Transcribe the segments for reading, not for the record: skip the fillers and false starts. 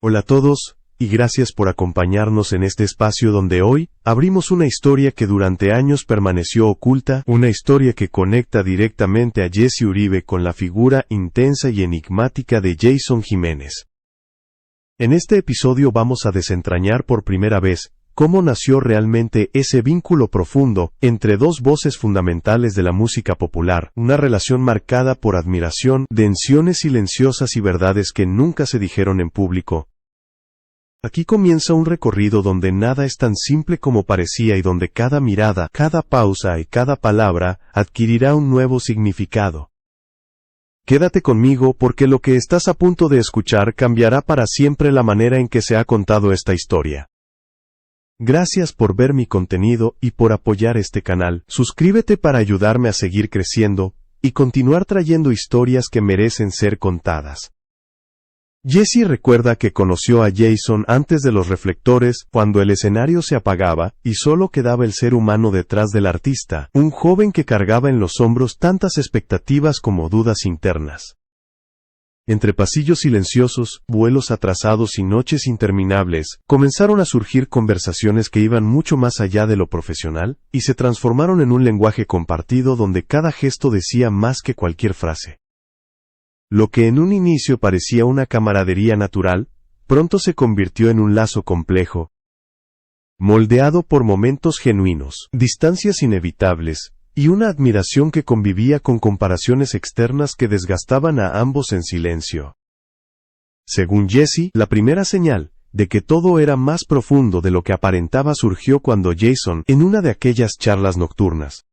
Hola a todos, y gracias por acompañarnos en este espacio donde hoy abrimos una historia que durante años permaneció oculta, una historia que conecta directamente a Jesse Uribe con la figura intensa y enigmática de Jason Jiménez. En este episodio vamos a desentrañar por primera vez cómo nació realmente ese vínculo profundo entre dos voces fundamentales de la música popular, una relación marcada por admiración, tensiones silenciosas y verdades que nunca se dijeron en público. Aquí comienza un recorrido donde nada es tan simple como parecía y donde cada mirada, cada pausa y cada palabra adquirirá un nuevo significado. Quédate conmigo porque lo que estás a punto de escuchar cambiará para siempre la manera en que se ha contado esta historia. Gracias por ver mi contenido y por apoyar este canal. Suscríbete para ayudarme a seguir creciendo y continuar trayendo historias que merecen ser contadas. Jesse recuerda que conoció a Jason antes de los reflectores, cuando el escenario se apagaba y solo quedaba el ser humano detrás del artista, un joven que cargaba en los hombros tantas expectativas como dudas internas. Entre pasillos silenciosos, vuelos atrasados y noches interminables, comenzaron a surgir conversaciones que iban mucho más allá de lo profesional, y se transformaron en un lenguaje compartido donde cada gesto decía más que cualquier frase. Lo que en un inicio parecía una camaradería natural, pronto se convirtió en un lazo complejo, moldeado por momentos genuinos, distancias inevitables, y una admiración que convivía con comparaciones externas que desgastaban a ambos en silencio. Según Jesse, la primera señal de que todo era más profundo de lo que aparentaba surgió cuando Jason, en una de aquellas charlas nocturnas,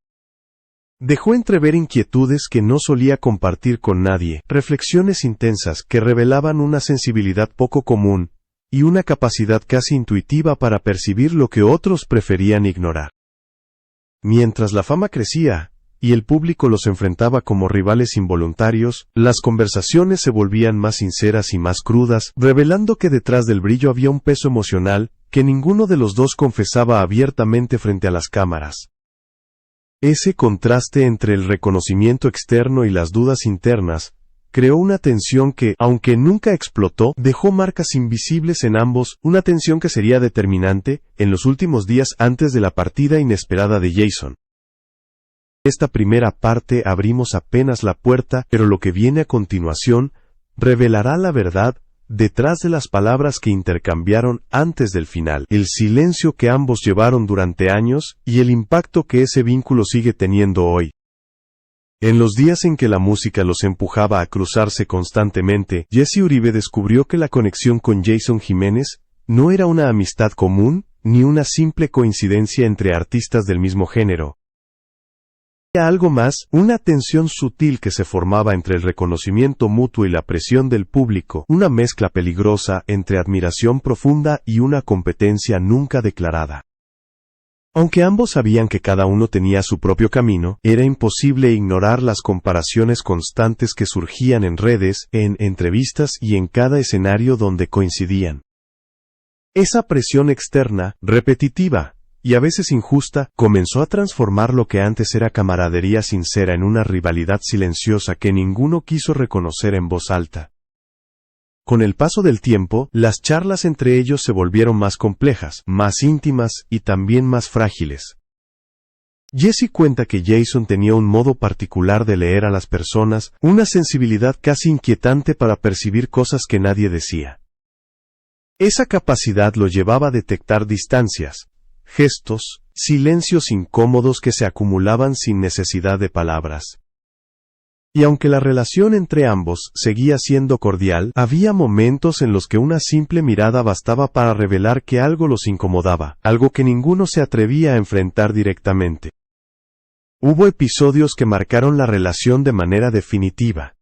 dejó entrever inquietudes que no solía compartir con nadie, reflexiones intensas que revelaban una sensibilidad poco común y una capacidad casi intuitiva para percibir lo que otros preferían ignorar. Mientras la fama crecía y el público los enfrentaba como rivales involuntarios, las conversaciones se volvían más sinceras y más crudas, revelando que detrás del brillo había un peso emocional que ninguno de los dos confesaba abiertamente frente a las cámaras. Ese contraste entre el reconocimiento externo y las dudas internas creó una tensión que, aunque nunca explotó, dejó marcas invisibles en ambos, una tensión que sería determinante en los últimos días antes de la partida inesperada de Jason. Esta primera parte abrimos apenas la puerta, pero lo que viene a continuación revelará la verdad detrás de las palabras que intercambiaron antes del final, el silencio que ambos llevaron durante años y el impacto que ese vínculo sigue teniendo hoy. En los días en que la música los empujaba a cruzarse constantemente, Jesse Uribe descubrió que la conexión con Jason Jiménez no era una amistad común, ni una simple coincidencia entre artistas del mismo género. Era algo más, una tensión sutil que se formaba entre el reconocimiento mutuo y la presión del público, una mezcla peligrosa entre admiración profunda y una competencia nunca declarada. Aunque ambos sabían que cada uno tenía su propio camino, era imposible ignorar las comparaciones constantes que surgían en redes, en entrevistas y en cada escenario donde coincidían. Esa presión externa, repetitiva y a veces injusta, comenzó a transformar lo que antes era camaradería sincera en una rivalidad silenciosa que ninguno quiso reconocer en voz alta. Con el paso del tiempo, las charlas entre ellos se volvieron más complejas, más íntimas y también más frágiles. Jesse cuenta que Jason tenía un modo particular de leer a las personas, una sensibilidad casi inquietante para percibir cosas que nadie decía. Esa capacidad lo llevaba a detectar distancias, gestos, silencios incómodos que se acumulaban sin necesidad de palabras. Y aunque la relación entre ambos seguía siendo cordial, había momentos en los que una simple mirada bastaba para revelar que algo los incomodaba, algo que ninguno se atrevía a enfrentar directamente. Hubo episodios que marcaron la relación de manera definitiva.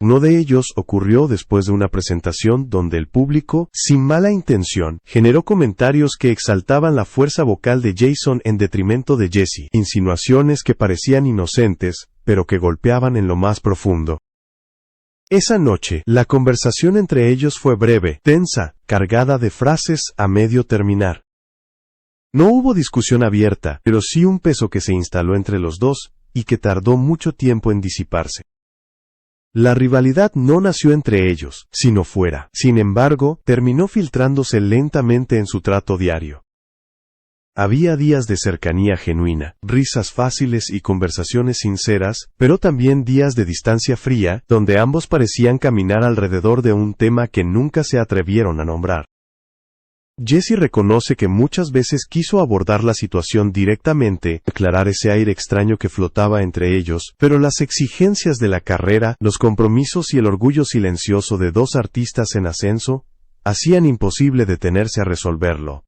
Uno de ellos ocurrió después de una presentación donde el público, sin mala intención, generó comentarios que exaltaban la fuerza vocal de Jason en detrimento de Jesse, insinuaciones que parecían inocentes, pero que golpeaban en lo más profundo. Esa noche, la conversación entre ellos fue breve, tensa, cargada de frases a medio terminar. No hubo discusión abierta, pero sí un peso que se instaló entre los dos, y que tardó mucho tiempo en disiparse. La rivalidad no nació entre ellos, sino fuera. Sin embargo, terminó filtrándose lentamente en su trato diario. Había días de cercanía genuina, risas fáciles y conversaciones sinceras, pero también días de distancia fría, donde ambos parecían caminar alrededor de un tema que nunca se atrevieron a nombrar. Jesse reconoce que muchas veces quiso abordar la situación directamente, aclarar ese aire extraño que flotaba entre ellos, pero las exigencias de la carrera, los compromisos y el orgullo silencioso de dos artistas en ascenso, hacían imposible detenerse a resolverlo.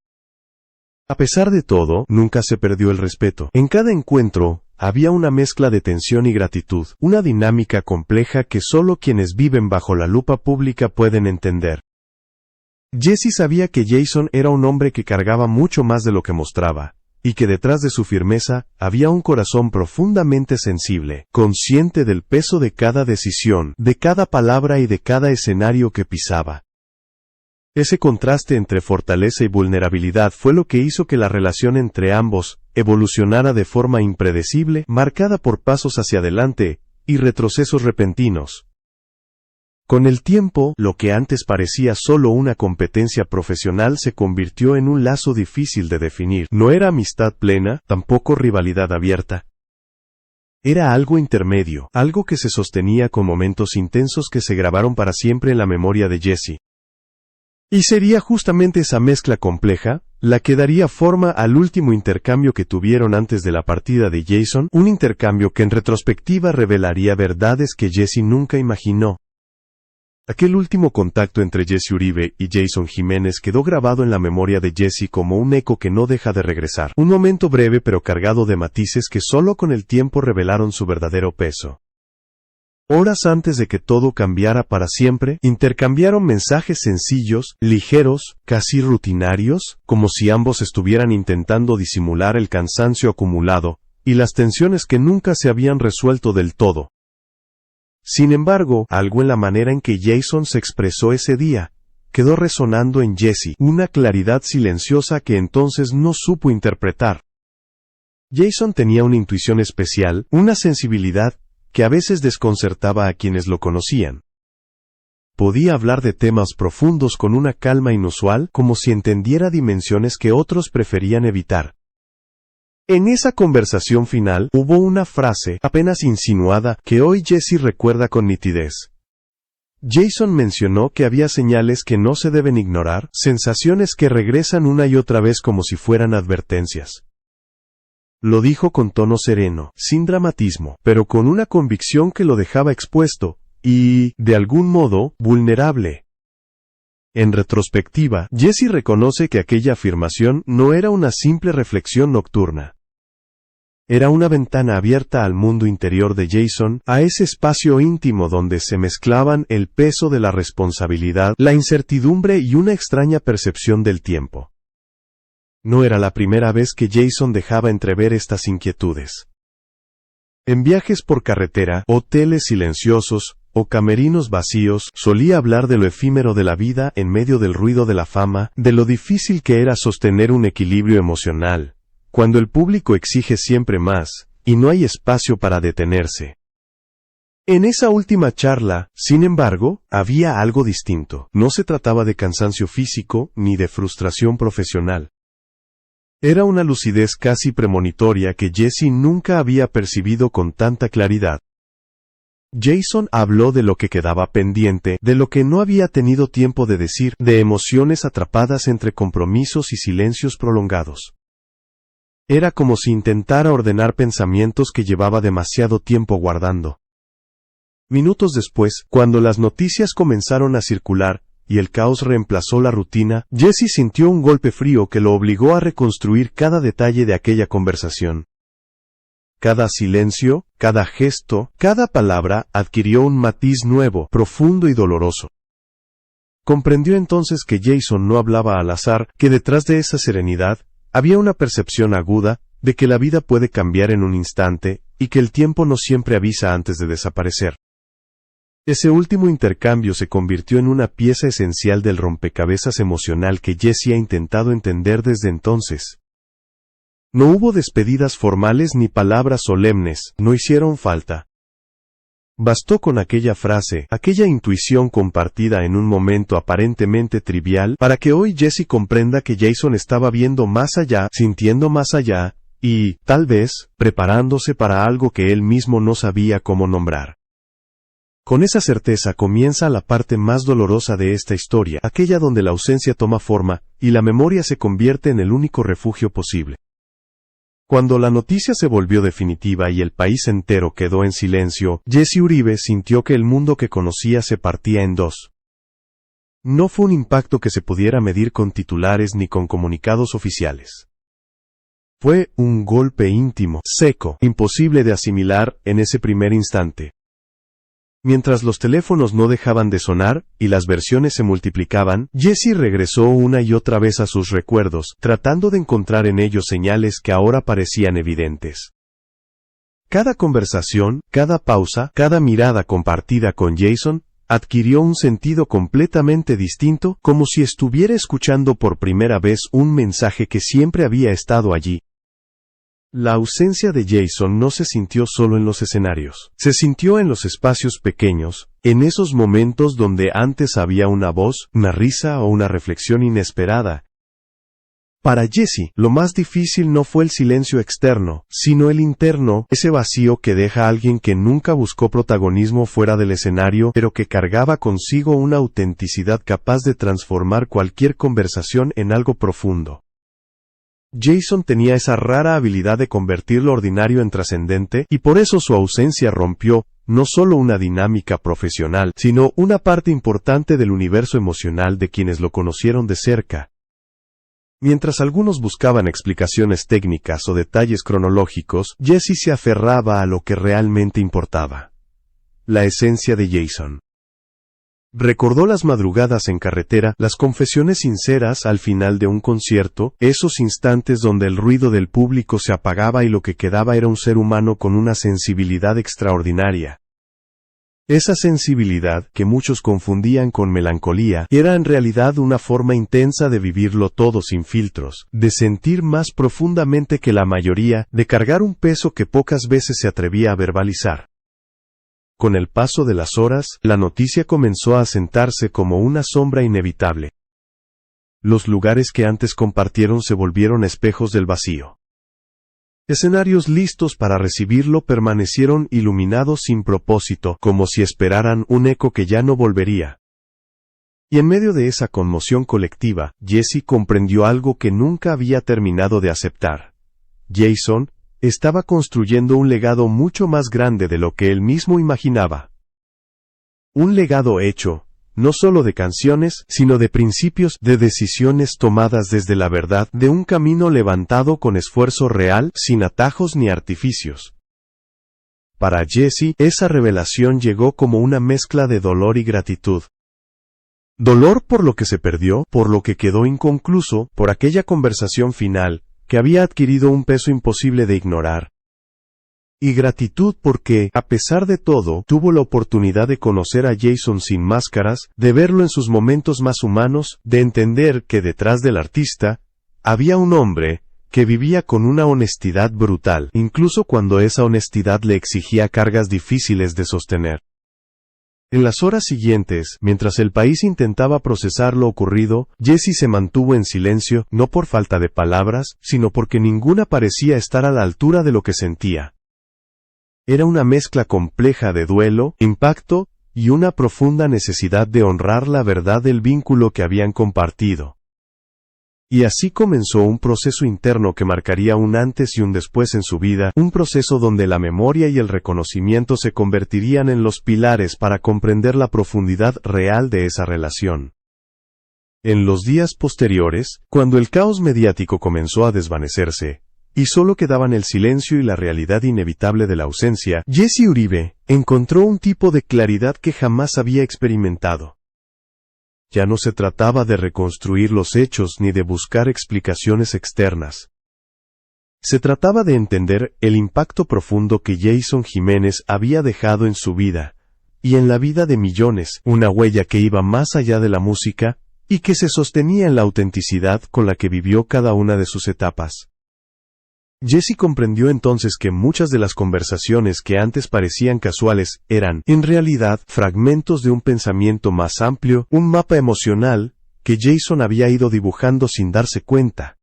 A pesar de todo, nunca se perdió el respeto. En cada encuentro, había una mezcla de tensión y gratitud, una dinámica compleja que solo quienes viven bajo la lupa pública pueden entender. Jesse sabía que Jason era un hombre que cargaba mucho más de lo que mostraba, y que detrás de su firmeza había un corazón profundamente sensible, consciente del peso de cada decisión, de cada palabra y de cada escenario que pisaba. Ese contraste entre fortaleza y vulnerabilidad fue lo que hizo que la relación entre ambos evolucionara de forma impredecible, marcada por pasos hacia adelante y retrocesos repentinos. Con el tiempo, lo que antes parecía solo una competencia profesional se convirtió en un lazo difícil de definir. No era amistad plena, tampoco rivalidad abierta. Era algo intermedio, algo que se sostenía con momentos intensos que se grabaron para siempre en la memoria de Jesse. Y sería justamente esa mezcla compleja la que daría forma al último intercambio que tuvieron antes de la partida de Jason, un intercambio que en retrospectiva revelaría verdades que Jesse nunca imaginó. Aquel último contacto entre Jesse Uribe y Jason Jiménez quedó grabado en la memoria de Jesse como un eco que no deja de regresar, un momento breve pero cargado de matices que solo con el tiempo revelaron su verdadero peso. Horas antes de que todo cambiara para siempre, intercambiaron mensajes sencillos, ligeros, casi rutinarios, como si ambos estuvieran intentando disimular el cansancio acumulado y las tensiones que nunca se habían resuelto del todo. Sin embargo, algo en la manera en que Jason se expresó ese día quedó resonando en Jesse, una claridad silenciosa que entonces no supo interpretar. Jason tenía una intuición especial, una sensibilidad que a veces desconcertaba a quienes lo conocían. Podía hablar de temas profundos con una calma inusual, como si entendiera dimensiones que otros preferían evitar. En esa conversación final, hubo una frase, apenas insinuada, que hoy Jesse recuerda con nitidez. Jason mencionó que había señales que no se deben ignorar, sensaciones que regresan una y otra vez como si fueran advertencias. Lo dijo con tono sereno, sin dramatismo, pero con una convicción que lo dejaba expuesto, y, de algún modo, vulnerable. En retrospectiva, Jesse reconoce que aquella afirmación no era una simple reflexión nocturna. Era una ventana abierta al mundo interior de Jason, a ese espacio íntimo donde se mezclaban el peso de la responsabilidad, la incertidumbre y una extraña percepción del tiempo. No era la primera vez que Jason dejaba entrever estas inquietudes. En viajes por carretera, hoteles silenciosos, o camerinos vacíos, solía hablar de lo efímero de la vida en medio del ruido de la fama, de lo difícil que era sostener un equilibrio emocional, cuando el público exige siempre más, y no hay espacio para detenerse. En esa última charla, sin embargo, había algo distinto. No se trataba de cansancio físico, ni de frustración profesional. Era una lucidez casi premonitoria que Jesse nunca había percibido con tanta claridad. Jason habló de lo que quedaba pendiente, de lo que no había tenido tiempo de decir, de emociones atrapadas entre compromisos y silencios prolongados. Era como si intentara ordenar pensamientos que llevaba demasiado tiempo guardando. Minutos después, cuando las noticias comenzaron a circular, y el caos reemplazó la rutina, Jesse sintió un golpe frío que lo obligó a reconstruir cada detalle de aquella conversación. Cada silencio, cada gesto, cada palabra adquirió un matiz nuevo, profundo y doloroso. Comprendió entonces que Jason no hablaba al azar, que detrás de esa serenidad había una percepción aguda de que la vida puede cambiar en un instante y que el tiempo no siempre avisa antes de desaparecer. Ese último intercambio se convirtió en una pieza esencial del rompecabezas emocional que Jesse ha intentado entender desde entonces. No hubo despedidas formales ni palabras solemnes, no hicieron falta. Bastó con aquella frase, aquella intuición compartida en un momento aparentemente trivial, para que hoy Jesse comprenda que Jason estaba viendo más allá, sintiendo más allá, y, tal vez, preparándose para algo que él mismo no sabía cómo nombrar. Con esa certeza comienza la parte más dolorosa de esta historia, aquella donde la ausencia toma forma, y la memoria se convierte en el único refugio posible. Cuando la noticia se volvió definitiva y el país entero quedó en silencio, Jesse Uribe sintió que el mundo que conocía se partía en dos. No fue un impacto que se pudiera medir con titulares ni con comunicados oficiales. Fue un golpe íntimo, seco, imposible de asimilar en ese primer instante. Mientras los teléfonos no dejaban de sonar, y las versiones se multiplicaban, Jesse regresó una y otra vez a sus recuerdos, tratando de encontrar en ellos señales que ahora parecían evidentes. Cada conversación, cada pausa, cada mirada compartida con Jason, adquirió un sentido completamente distinto, como si estuviera escuchando por primera vez un mensaje que siempre había estado allí. La ausencia de Jason no se sintió solo en los escenarios, se sintió en los espacios pequeños, en esos momentos donde antes había una voz, una risa o una reflexión inesperada. Para Jesse, lo más difícil no fue el silencio externo, sino el interno, ese vacío que deja a alguien que nunca buscó protagonismo fuera del escenario, pero que cargaba consigo una autenticidad capaz de transformar cualquier conversación en algo profundo. Jason tenía esa rara habilidad de convertir lo ordinario en trascendente, y por eso su ausencia rompió, no solo una dinámica profesional, sino una parte importante del universo emocional de quienes lo conocieron de cerca. Mientras algunos buscaban explicaciones técnicas o detalles cronológicos, Jesse se aferraba a lo que realmente importaba: la esencia de Jason. Recordó las madrugadas en carretera, las confesiones sinceras al final de un concierto, esos instantes donde el ruido del público se apagaba y lo que quedaba era un ser humano con una sensibilidad extraordinaria. Esa sensibilidad, que muchos confundían con melancolía, era en realidad una forma intensa de vivirlo todo sin filtros, de sentir más profundamente que la mayoría, de cargar un peso que pocas veces se atrevía a verbalizar. Con el paso de las horas, la noticia comenzó a asentarse como una sombra inevitable. Los lugares que antes compartieron se volvieron espejos del vacío. Escenarios listos para recibirlo permanecieron iluminados sin propósito, como si esperaran un eco que ya no volvería. Y en medio de esa conmoción colectiva, Jesse comprendió algo que nunca había terminado de aceptar. Jason estaba construyendo un legado mucho más grande de lo que él mismo imaginaba. Un legado hecho, no solo de canciones, sino de principios, de decisiones tomadas desde la verdad, de un camino levantado con esfuerzo real, sin atajos ni artificios. Para Jesse, esa revelación llegó como una mezcla de dolor y gratitud. Dolor por lo que se perdió, por lo que quedó inconcluso, por aquella conversación final, que había adquirido un peso imposible de ignorar. Y gratitud porque, a pesar de todo, tuvo la oportunidad de conocer a Jason sin máscaras, de verlo en sus momentos más humanos, de entender que detrás del artista, había un hombre que vivía con una honestidad brutal, incluso cuando esa honestidad le exigía cargas difíciles de sostener. En las horas siguientes, mientras el país intentaba procesar lo ocurrido, Jesse se mantuvo en silencio, no por falta de palabras, sino porque ninguna parecía estar a la altura de lo que sentía. Era una mezcla compleja de duelo, impacto, y una profunda necesidad de honrar la verdad del vínculo que habían compartido. Y así comenzó un proceso interno que marcaría un antes y un después en su vida, un proceso donde la memoria y el reconocimiento se convertirían en los pilares para comprender la profundidad real de esa relación. En los días posteriores, cuando el caos mediático comenzó a desvanecerse, y solo quedaban el silencio y la realidad inevitable de la ausencia, Jesse Uribe encontró un tipo de claridad que jamás había experimentado. Ya no se trataba de reconstruir los hechos ni de buscar explicaciones externas. Se trataba de entender el impacto profundo que Jason Jiménez había dejado en su vida, y en la vida de millones, una huella que iba más allá de la música, y que se sostenía en la autenticidad con la que vivió cada una de sus etapas. Jesse comprendió entonces que muchas de las conversaciones que antes parecían casuales eran, en realidad, fragmentos de un pensamiento más amplio, un mapa emocional, que Jason había ido dibujando sin darse cuenta.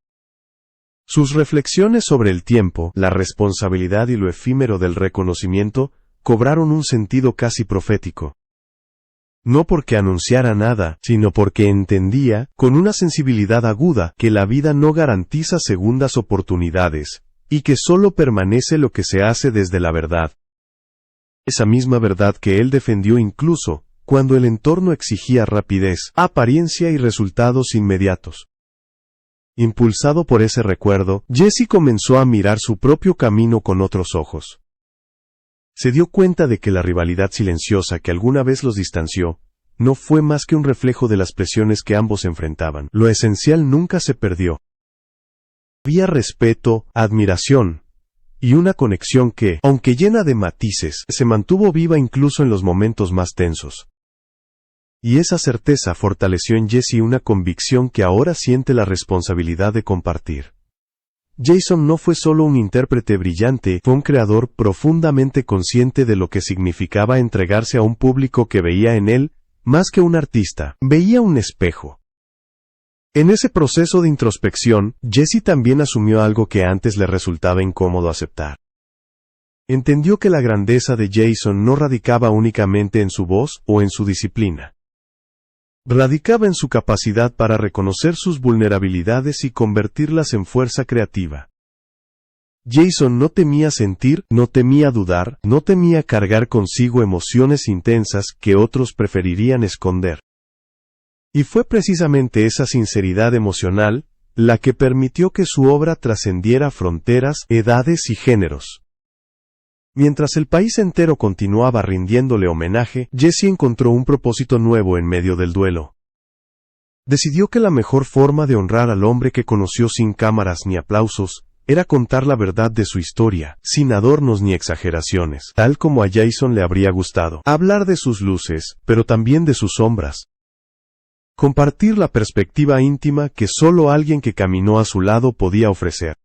Sus reflexiones sobre el tiempo, la responsabilidad y lo efímero del reconocimiento cobraron un sentido casi profético. No porque anunciara nada, sino porque entendía, con una sensibilidad aguda, que la vida no garantiza segundas oportunidades, y que solo permanece lo que se hace desde la verdad. Esa misma verdad que él defendió incluso cuando el entorno exigía rapidez, apariencia y resultados inmediatos. Impulsado por ese recuerdo, Jesse comenzó a mirar su propio camino con otros ojos. Se dio cuenta de que la rivalidad silenciosa que alguna vez los distanció, no fue más que un reflejo de las presiones que ambos enfrentaban. Lo esencial nunca se perdió. Había respeto, admiración, y una conexión que, aunque llena de matices, se mantuvo viva incluso en los momentos más tensos. Y esa certeza fortaleció en Jesse una convicción que ahora siente la responsabilidad de compartir. Jason no fue solo un intérprete brillante, fue un creador profundamente consciente de lo que significaba entregarse a un público que veía en él, más que un artista, veía un espejo. En ese proceso de introspección, Jesse también asumió algo que antes le resultaba incómodo aceptar. Entendió que la grandeza de Jason no radicaba únicamente en su voz o en su disciplina. Radicaba en su capacidad para reconocer sus vulnerabilidades y convertirlas en fuerza creativa. Jason no temía sentir, no temía dudar, no temía cargar consigo emociones intensas que otros preferirían esconder. Y fue precisamente esa sinceridad emocional la que permitió que su obra trascendiera fronteras, edades y géneros. Mientras el país entero continuaba rindiéndole homenaje, Jesse encontró un propósito nuevo en medio del duelo. Decidió que la mejor forma de honrar al hombre que conoció sin cámaras ni aplausos, era contar la verdad de su historia, sin adornos ni exageraciones, tal como a Jason le habría gustado. Hablar de sus luces, pero también de sus sombras. Compartir la perspectiva íntima que solo alguien que caminó a su lado podía ofrecer.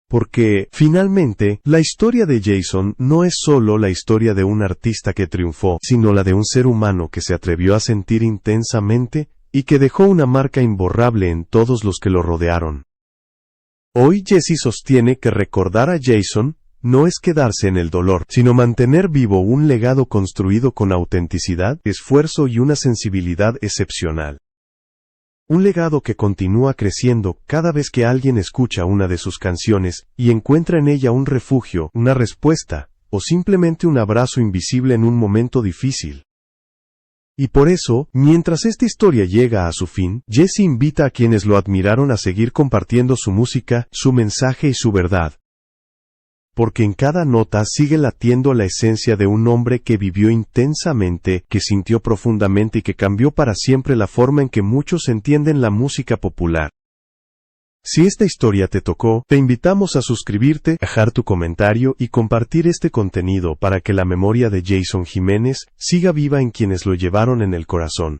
Porque, finalmente, la historia de Jason no es solo la historia de un artista que triunfó, sino la de un ser humano que se atrevió a sentir intensamente y que dejó una marca imborrable en todos los que lo rodearon. Hoy Jesse sostiene que recordar a Jason no es quedarse en el dolor, sino mantener vivo un legado construido con autenticidad, esfuerzo y una sensibilidad excepcional. Un legado que continúa creciendo cada vez que alguien escucha una de sus canciones y encuentra en ella un refugio, una respuesta, o simplemente un abrazo invisible en un momento difícil. Y por eso, mientras esta historia llega a su fin, Jesse invita a quienes lo admiraron a seguir compartiendo su música, su mensaje y su verdad. Porque en cada nota sigue latiendo la esencia de un hombre que vivió intensamente, que sintió profundamente y que cambió para siempre la forma en que muchos entienden la música popular. Si esta historia te tocó, te invitamos a suscribirte, dejar tu comentario y compartir este contenido para que la memoria de Jason Jiménez siga viva en quienes lo llevaron en el corazón.